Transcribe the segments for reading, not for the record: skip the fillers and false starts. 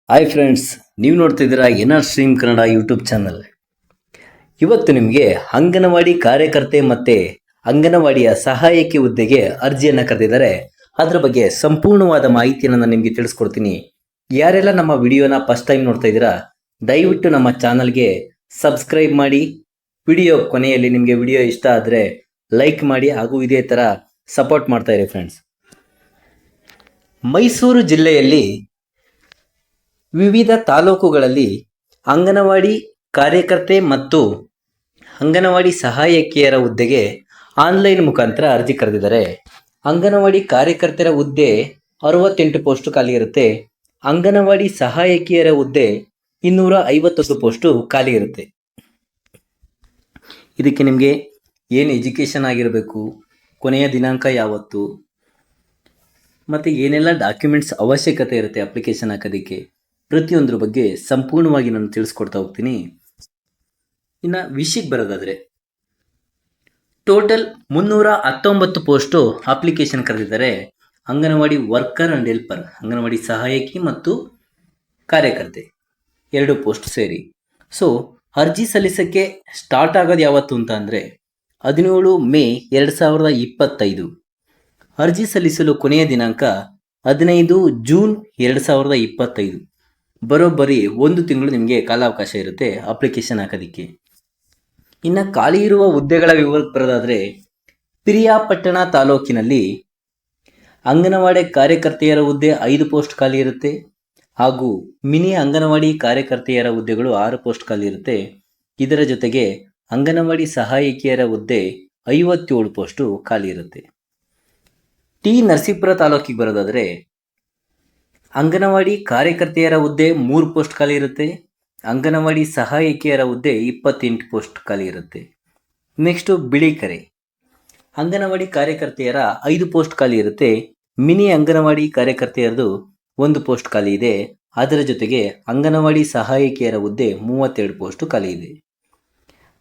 Hi friends, ನೀವು ನೋಡ್ತಿದ್ದೀರಾ NR stream Kannada YouTube channel. ಇವತ್ತು ನಿಮಗೆ ಅಂಗನವಾಡಿ ಕಾರ್ಯಕರ್ತೆ ಮತ್ತು ಅಂಗನವಾಡಿಯ ಸಹಾಯಕಿ ಹುದ್ದೆಗೆ ಅರ್ಜಿಯನ್ನು ಕರೆದಿದ್ದಾರೆ. ಅದರ ಬಗ್ಗೆ ಸಂಪೂರ್ಣವಾದ ಮಾಹಿತಿಯನ್ನು ನಾನು ನಿಮಗೆ ತಿಳಿಸ್ಕೊಡ್ತೀನಿ. ಯಾರೆಲ್ಲ ನಮ್ಮ ವಿಡಿಯೋನ ಫಸ್ಟ್ ಟೈಮ್ ನೋಡ್ತಾ ಇದ್ದೀರಾ, ದಯವಿಟ್ಟು ನಮ್ಮ ಚಾನಲ್ಗೆ ಸಬ್ಸ್ಕ್ರೈಬ್ ಮಾಡಿ. ವಿಡಿಯೋ ಕೊನೆಯಲ್ಲಿ ನಿಮಗೆ ವಿಡಿಯೋ ಇಷ್ಟ ಆದರೆ ಲೈಕ್ ಮಾಡಿ, ಹಾಗೂ ಇದೇ ಥರ ಸಪೋರ್ಟ್ ಮಾಡ್ತಾ ಇರಿ ಫ್ರೆಂಡ್ಸ್. ಮೈಸೂರು ಜಿಲ್ಲೆಯಲ್ಲಿ ವಿವಿಧ ತಾಲೂಕುಗಳಲ್ಲಿ ಅಂಗನವಾಡಿ ಕಾರ್ಯಕರ್ತೆ ಮತ್ತು ಅಂಗನವಾಡಿ ಸಹಾಯಕಿಯರ ಹುದ್ದೆಗೆ ಆನ್ಲೈನ್ ಮುಖಾಂತರ ಅರ್ಜಿ ಕರೆದಿದ್ದಾರೆ. ಅಂಗನವಾಡಿ ಕಾರ್ಯಕರ್ತರ ಹುದ್ದೆ 68 ಪೋಸ್ಟು ಖಾಲಿ ಇರುತ್ತೆ. ಅಂಗನವಾಡಿ ಸಹಾಯಕಿಯರ ಹುದ್ದೆ 251 ಪೋಸ್ಟು ಖಾಲಿ ಇರುತ್ತೆ. ಇದಕ್ಕೆ ನಿಮಗೆ ಏನು ಎಜುಕೇಷನ್ ಆಗಿರಬೇಕು, ಕೊನೆಯ ದಿನಾಂಕ ಯಾವತ್ತು, ಮತ್ತು ಏನೆಲ್ಲ ಡಾಕ್ಯುಮೆಂಟ್ಸ್ ಅವಶ್ಯಕತೆ ಇರುತ್ತೆ ಅಪ್ಲಿಕೇಶನ್ ಹಾಕೋದಕ್ಕೆ, ಪ್ರತಿಯೊಂದ್ರ ಬಗ್ಗೆ ಸಂಪೂರ್ಣವಾಗಿ ನಾನು ತಿಳಿಸ್ಕೊಡ್ತಾ ಹೋಗ್ತೀನಿ. ಇನ್ನು ವಿಷಯಕ್ಕೆ ಬರೋದಾದರೆ, ಟೋಟಲ್ 319 ಪೋಸ್ಟು ಅಪ್ಲಿಕೇಶನ್ ಕರೆದಿದ್ದಾರೆ. Anganwadi worker and helper, anganwadi ಸಹಾಯಕಿ ಮತ್ತು ಕಾರ್ಯಕರ್ತೆ 2 ಪೋಸ್ಟ್ ಸೇರಿ. ಸೊ ಅರ್ಜಿ ಸಲ್ಲಿಸೋಕ್ಕೆ ಸ್ಟಾರ್ಟ್ ಆಗೋದು ಯಾವತ್ತು ಅಂತ ಅಂದರೆ 17 ಮೇ 2025. ಅರ್ಜಿ ಸಲ್ಲಿಸಲು ಕೊನೆಯ ದಿನಾಂಕ 15 ಜೂನ್ 2025. ಬರೋಬ್ಬರಿ 1 ತಿಂಗಳು ನಿಮಗೆ ಕಾಲಾವಕಾಶ ಇರುತ್ತೆ ಅಪ್ಲಿಕೇಶನ್ ಹಾಕೋದಕ್ಕೆ. ಇನ್ನು ಖಾಲಿ ಇರುವ ಹುದ್ದೆಗಳ ವಿವರಕ್ಕೆ ಬರೋದಾದರೆ, ಪಿರಿಯಾಪಟ್ಟಣ ತಾಲೂಕಿನಲ್ಲಿ ಅಂಗನವಾಡಿ ಕಾರ್ಯಕರ್ತೆಯರ ಹುದ್ದೆ 5 ಪೋಸ್ಟ್ ಖಾಲಿ ಇರುತ್ತೆ, ಹಾಗೂ ಮಿನಿ ಅಂಗನವಾಡಿ ಕಾರ್ಯಕರ್ತೆಯರ ಹುದ್ದೆಗಳು 6 ಪೋಸ್ಟ್ ಖಾಲಿ ಇರುತ್ತೆ. ಇದರ ಜೊತೆಗೆ ಅಂಗನವಾಡಿ ಸಹಾಯಕಿಯರ ಹುದ್ದೆ 57 ಪೋಸ್ಟು ಖಾಲಿ ಇರುತ್ತೆ. ಟಿ ನರಸೀಪುರ ತಾಲೂಕಿಗೆ ಬರೋದಾದರೆ, ಅಂಗನವಾಡಿ ಕಾರ್ಯಕರ್ತೆಯರ ಹುದ್ದೆ 3 ಪೋಸ್ಟ್ ಖಾಲಿ ಇರುತ್ತೆ. ಅಂಗನವಾಡಿ ಸಹಾಯಕಿಯರ ಹುದ್ದೆ 28 ಪೋಸ್ಟ್ ಖಾಲಿ ಇರುತ್ತೆ. ನೆಕ್ಸ್ಟು ಬಿಳಿಕೆರೆ, ಅಂಗನವಾಡಿ ಕಾರ್ಯಕರ್ತೆಯರ 5 ಪೋಸ್ಟ್ ಖಾಲಿ ಇರುತ್ತೆ. ಮಿನಿ ಅಂಗನವಾಡಿ ಕಾರ್ಯಕರ್ತೆಯರದು 1 ಪೋಸ್ಟ್ ಖಾಲಿ ಇದೆ. ಅದರ ಜೊತೆಗೆ ಅಂಗನವಾಡಿ ಸಹಾಯಕಿಯರ ಹುದ್ದೆ 32 ಪೋಸ್ಟು ಖಾಲಿ ಇದೆ.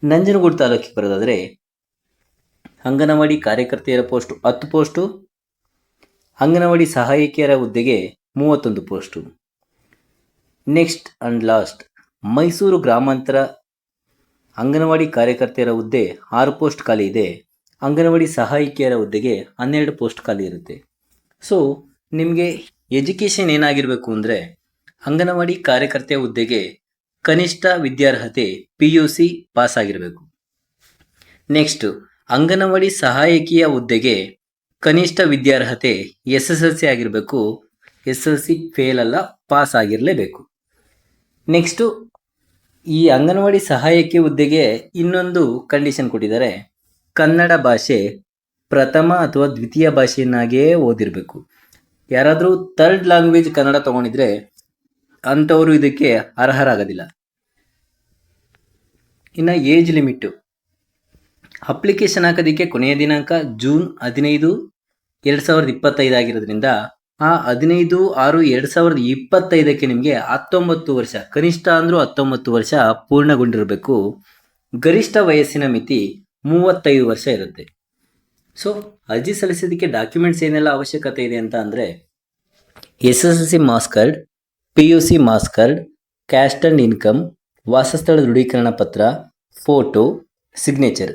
ನಂಜನಗೂಡು ತಾಲೂಕಿಗೆ ಬರೋದಾದರೆ, ಅಂಗನವಾಡಿ ಕಾರ್ಯಕರ್ತೆಯರ ಪೋಸ್ಟು 10 ಪೋಸ್ಟು, ಅಂಗನವಾಡಿ ಸಹಾಯಕಿಯರ ಹುದ್ದೆಗೆ 31 post. Next and last, Mysuru ಗ್ರಾಮಾಂತರ ಅಂಗನವಾಡಿ ಕಾರ್ಯಕರ್ತೆಯರ ಹುದ್ದೆ 6 ಪೋಸ್ಟ್ ಖಾಲಿ ಇದೆ. ಅಂಗನವಾಡಿ ಸಹಾಯಕಿಯರ ಹುದ್ದೆಗೆ 12 ಪೋಸ್ಟ್ ಖಾಲಿ ಇರುತ್ತೆ. ಸೊ ನಿಮಗೆ ಎಜುಕೇಷನ್ ಏನಾಗಿರಬೇಕು ಅಂದರೆ, ಅಂಗನವಾಡಿ ಕಾರ್ಯಕರ್ತೆಯ ಹುದ್ದೆಗೆ ಕನಿಷ್ಠ ವಿದ್ಯಾರ್ಹತೆ PUC ಪಾಸ್ ಆಗಿರಬೇಕು. ನೆಕ್ಸ್ಟು ಅಂಗನವಾಡಿ ಸಹಾಯಕಿಯ ಹುದ್ದೆಗೆ ಕನಿಷ್ಠ ವಿದ್ಯಾರ್ಹತೆ SSLC ಆಗಿರಬೇಕು. SSLC ಫೇಲ್ ಅಲ್ಲ, ಪಾಸ್ ಆಗಿರಲೇಬೇಕು. ನೆಕ್ಸ್ಟು ಈ ಅಂಗನವಾಡಿ ಸಹಾಯಕಿ ಹುದ್ದೆಗೆ ಇನ್ನೊಂದು ಕಂಡೀಷನ್ ಕೊಟ್ಟಿದ್ದಾರೆ, ಕನ್ನಡ ಭಾಷೆ ಪ್ರಥಮ ಅಥವಾ ದ್ವಿತೀಯ ಭಾಷೆಯನ್ನಾಗಿಯೇ ಓದಿರಬೇಕು. ಯಾರಾದರೂ ಥರ್ಡ್ ಲ್ಯಾಂಗ್ವೇಜ್ ಕನ್ನಡ ತೊಗೊಂಡಿದ್ರೆ ಅಂಥವರು ಇದಕ್ಕೆ ಅರ್ಹರಾಗೋದಿಲ್ಲ. ಇನ್ನು ಏಜ್ ಲಿಮಿಟು, ಅಪ್ಲಿಕೇಶನ್ ಹಾಕೋದಕ್ಕೆ ಕೊನೆಯ ದಿನಾಂಕ ಜೂನ್ 15, 2025 ಆಗಿರೋದ್ರಿಂದ ಆ 15/6/2025ಕ್ಕೆ ನಿಮಗೆ 19 ವರ್ಷ, ಕನಿಷ್ಠ ಅಂದರೂ 19 ವರ್ಷ ಪೂರ್ಣಗೊಂಡಿರಬೇಕು. ಗರಿಷ್ಠ ವಯಸ್ಸಿನ ಮಿತಿ 35 ವರ್ಷ ಇರುತ್ತೆ. ಸೊ ಅರ್ಜಿ ಸಲ್ಲಿಸೋದಕ್ಕೆ ಡಾಕ್ಯುಮೆಂಟ್ಸ್ ಏನೆಲ್ಲ ಅವಶ್ಯಕತೆ ಇದೆ ಅಂತ ಅಂದರೆ, SSLC marks card, PUC marks card, caste and income, ವಾಸಸ್ಥಳ ದೃಢೀಕರಣ ಪತ್ರ, ಫೋಟೋ, ಸಿಗ್ನೇಚರ್.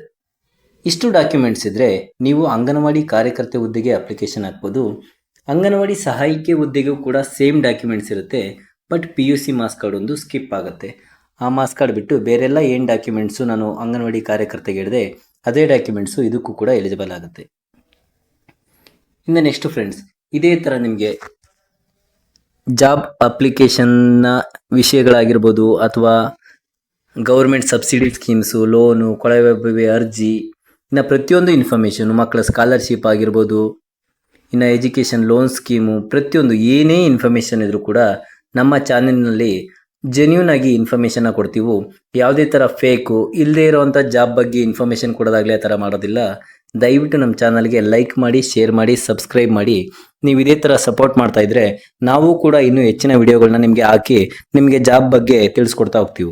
ಇಷ್ಟು ಡಾಕ್ಯುಮೆಂಟ್ಸ್ ಇದ್ದರೆ ನೀವು ಅಂಗನವಾಡಿ ಕಾರ್ಯಕರ್ತೆ ಹುದ್ದೆಗೆ ಅಪ್ಲಿಕೇಶನ್ ಹಾಕ್ಬೋದು. ಅಂಗನವಾಡಿ ಸಹಾಯಕಿ ಹುದ್ದೆಗೂ ಕೂಡ ಸೇಮ್ ಡಾಕ್ಯುಮೆಂಟ್ಸ್ ಇರುತ್ತೆ, ಬಟ್ PUC ಮಾರ್ಕ್ಸ್ ಕಾರ್ಡ್ ಒಂದು ಸ್ಕಿಪ್ ಆಗುತ್ತೆ. ಆ ಮಾರ್ಕ್ಸ್ ಕಾರ್ಡ್ ಬಿಟ್ಟು ಬೇರೆಲ್ಲ ಏನು ಡಾಕ್ಯುಮೆಂಟ್ಸು ನಾನು ಅಂಗನವಾಡಿ ಕಾರ್ಯಕರ್ತೆಗೆ ಹೇಳಿದೆ ಅದೇ ಡಾಕ್ಯುಮೆಂಟ್ಸು ಇದಕ್ಕೂ ಕೂಡ ಎಲಿಜಿಬಲ್ ಆಗುತ್ತೆ. ಇನ್ನು ನೆಕ್ಸ್ಟ್ ಫ್ರೆಂಡ್ಸ್, ಇದೇ ಥರ ನಿಮಗೆ ಜಾಬ್ ಅಪ್ಲಿಕೇಶನ್ನ ವಿಷಯಗಳಾಗಿರ್ಬೋದು, ಅಥವಾ ಗೌರ್ಮೆಂಟ್ ಸಬ್ಸಿಡಿ ಸ್ಕೀಮ್ಸು, ಲೋನು, ಕೊಳವೆ ಅರ್ಜಿ, ಇನ್ನು ಪ್ರತಿಯೊಂದು ಇನ್ಫಾರ್ಮೇಷನು, ಮಕ್ಕಳ ಸ್ಕಾಲರ್ಶಿಪ್ ಆಗಿರ್ಬೋದು, ಇನ್ನು ಎಜುಕೇಷನ್ ಲೋನ್ ಸ್ಕೀಮು, ಪ್ರತಿಯೊಂದು ಏನೇ ಇನ್ಫಾರ್ಮೇಷನ್ ಇದ್ರೂ ಕೂಡ ನಮ್ಮ ಚಾನೆಲ್ನಲ್ಲಿ ಜೆನ್ಯೂನ್ ಆಗಿ ಇನ್ಫಾರ್ಮೇಷನ್ನ ಕೊಡ್ತೀವಿ. ಯಾವುದೇ ಥರ ಫೇಕು ಇಲ್ಲದೇ ಇರೋವಂಥ ಜಾಬ್ ಬಗ್ಗೆ ಇನ್ಫಾರ್ಮೇಷನ್ ಕೊಡೋದಾಗಲೇ ಆ ಥರ ಮಾಡೋದಿಲ್ಲ. ದಯವಿಟ್ಟು ನಮ್ಮ ಚಾನಲ್ಗೆ ಲೈಕ್ ಮಾಡಿ, ಶೇರ್ ಮಾಡಿ, ಸಬ್ಸ್ಕ್ರೈಬ್ ಮಾಡಿ. ನೀವು ಇದೇ ಥರ ಸಪೋರ್ಟ್ ಮಾಡ್ತಾಯಿದ್ರೆ ನಾವು ಕೂಡ ಇನ್ನೂ ಹೆಚ್ಚಿನ ವಿಡಿಯೋಗಳನ್ನ ನಿಮಗೆ ಹಾಕಿ ನಿಮಗೆ ಜಾಬ್ ಬಗ್ಗೆ ತಿಳಿಸ್ಕೊಡ್ತಾ ಹೋಗ್ತೀವಿ.